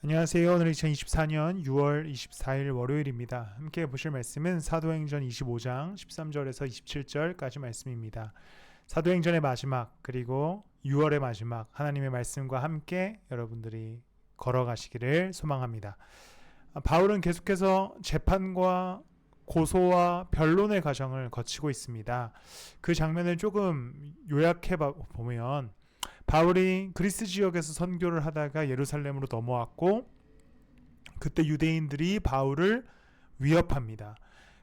안녕하세요. 오늘 2024년 6월 24일 월요일입니다. 함께 보실 말씀은 사도행전 25장 13절에서 27절까지 말씀입니다. 사도행전의 마지막 그리고 6월의 마지막 하나님의 말씀과 함께 여러분들이 걸어가시기를 소망합니다. 바울은 계속해서 재판과 고소와 변론의 과정을 거치고 있습니다. 그 장면을 조금 요약해 보면 바울이 그리스 지역에서 선교를 하다가 예루살렘으로 넘어왔고 그때 유대인들이 바울을 위협합니다.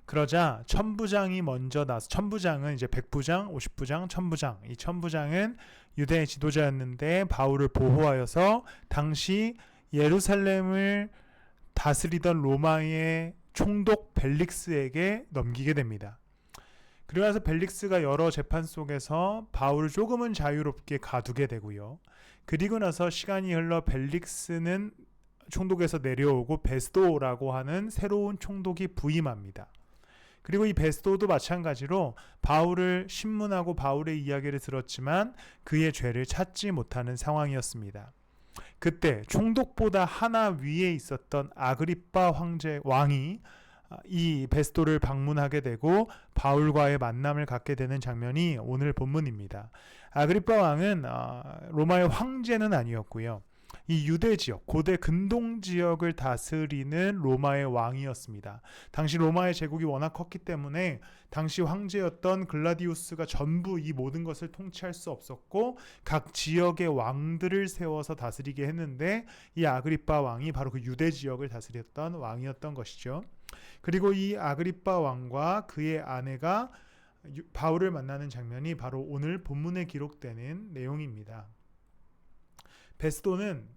그러자 천부장이 먼저 나서, 천부장은 이제 백부장, 50부장, 천부장, 이 천부장은 유대의 지도자였는데 바울을 보호하여서 당시 예루살렘을 다스리던 로마의 총독 벨릭스에게 넘기게 됩니다. 그리고 나서 벨릭스가 여러 재판 속에서 바울을 조금은 자유롭게 가두게 되고요. 그리고 나서 시간이 흘러 벨릭스는 총독에서 내려오고 베스도라고 하는 새로운 총독이 부임합니다. 그리고 이 베스도도 마찬가지로 바울을 신문하고 바울의 이야기를 들었지만 그의 죄를 찾지 못하는 상황이었습니다. 그때 총독보다 하나 위에 있었던 아그리빠 왕이 이 베스도를 방문하게 되고 바울과의 만남을 갖게 되는 장면이 오늘 본문입니다. 아그리빠 왕은 로마의 황제는 아니었고요. 이 유대 지역, 고대 근동 지역을 다스리는 로마의 왕이었습니다. 당시 로마의 제국이 워낙 컸기 때문에 당시 황제였던 글라디우스가 전부 이 모든 것을 통치할 수 없었고 각 지역의 왕들을 세워서 다스리게 했는데 이 아그리빠 왕이 바로 그 유대 지역을 다스렸던 왕이었던 것이죠. 그리고 이 아그리빠 왕과 그의 아내가 바울을 만나는 장면이 바로 오늘 본문에 기록되는 내용입니다.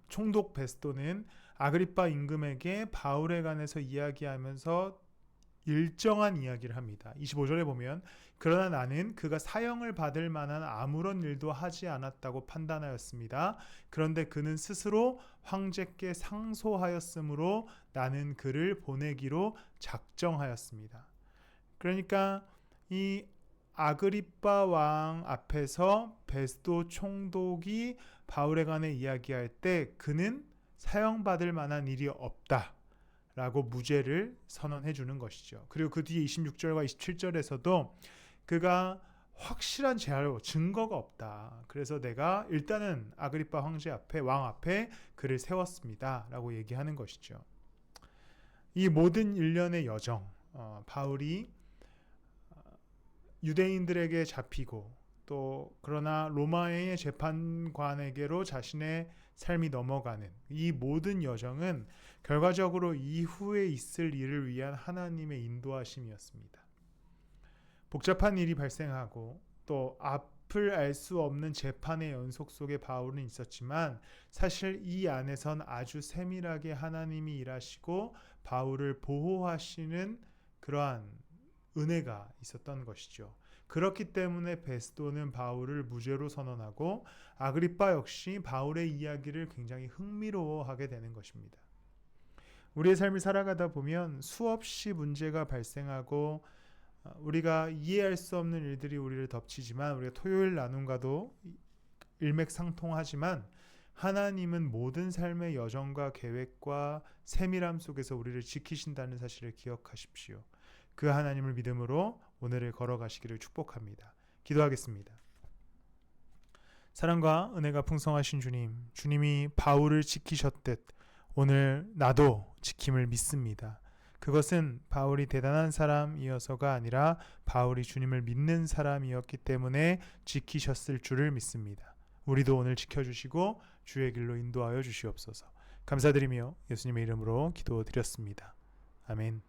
총독 베스도는 아그리빠 임금에게 바울에 관해서 이야기하면서 일정한 이야기를 합니다. 25절에 보면 그러나 나는 그가 사형을 받을 만한 아무런 일도 하지 않았다고 판단하였습니다. 그런데 그는 스스로 황제께 상소하였으므로 나는 그를 보내기로 작정하였습니다. 그러니까 이 아그리빠 왕 앞에서 베스도 총독이 바울에 관해 이야기할 때 그는 사형받을 만한 일이 없다 라고 무죄를 선언해 주는 것이죠. 그리고 그 뒤에 26절과 27절에서도 그가 확실한 증거가 없다. 그래서 내가 일단은 아그리빠 왕 앞에 그를 세웠습니다 라고 얘기하는 것이죠. 이 모든 일련의 여정, 바울이 유대인들에게 잡히고 또 그러나 로마의 재판관에게로 자신의 삶이 넘어가는 이 모든 여정은 결과적으로 이후에 있을 일을 위한 하나님의 인도하심이었습니다. 복잡한 일이 발생하고 또 앞을 알 수 없는 재판의 연속 속에 바울은 있었지만 사실 이 안에선 아주 세밀하게 하나님이 일하시고 바울을 보호하시는 그러한 은혜가 있었던 것이죠. 그렇기 때문에 베스도는 바울을 무죄로 선언하고 아그리빠 역시 바울의 이야기를 굉장히 흥미로워하게 되는 것입니다. 우리의 삶을 살아가다 보면 수없이 문제가 발생하고 우리가 이해할 수 없는 일들이 우리를 덮치지만 우리가 토요일 나눔과도 일맥상통하지만 하나님은 모든 삶의 여정과 계획과 세밀함 속에서 우리를 지키신다는 사실을 기억하십시오. 그 하나님을 믿음으로 오늘을 걸어가시기를 축복합니다. 기도하겠습니다. 사랑과 은혜가 풍성하신 주님, 주님이 바울을 지키셨듯 오늘 나도 지킴을 믿습니다. 그것은 바울이 대단한 사람이어서가 아니라 바울이 주님을 믿는 사람이었기 때문에 지키셨을 줄을 믿습니다. 우리도 오늘 지켜주시고 주의 길로 인도하여 주시옵소서. 감사드리며 예수님의 이름으로 기도드렸습니다. 아멘.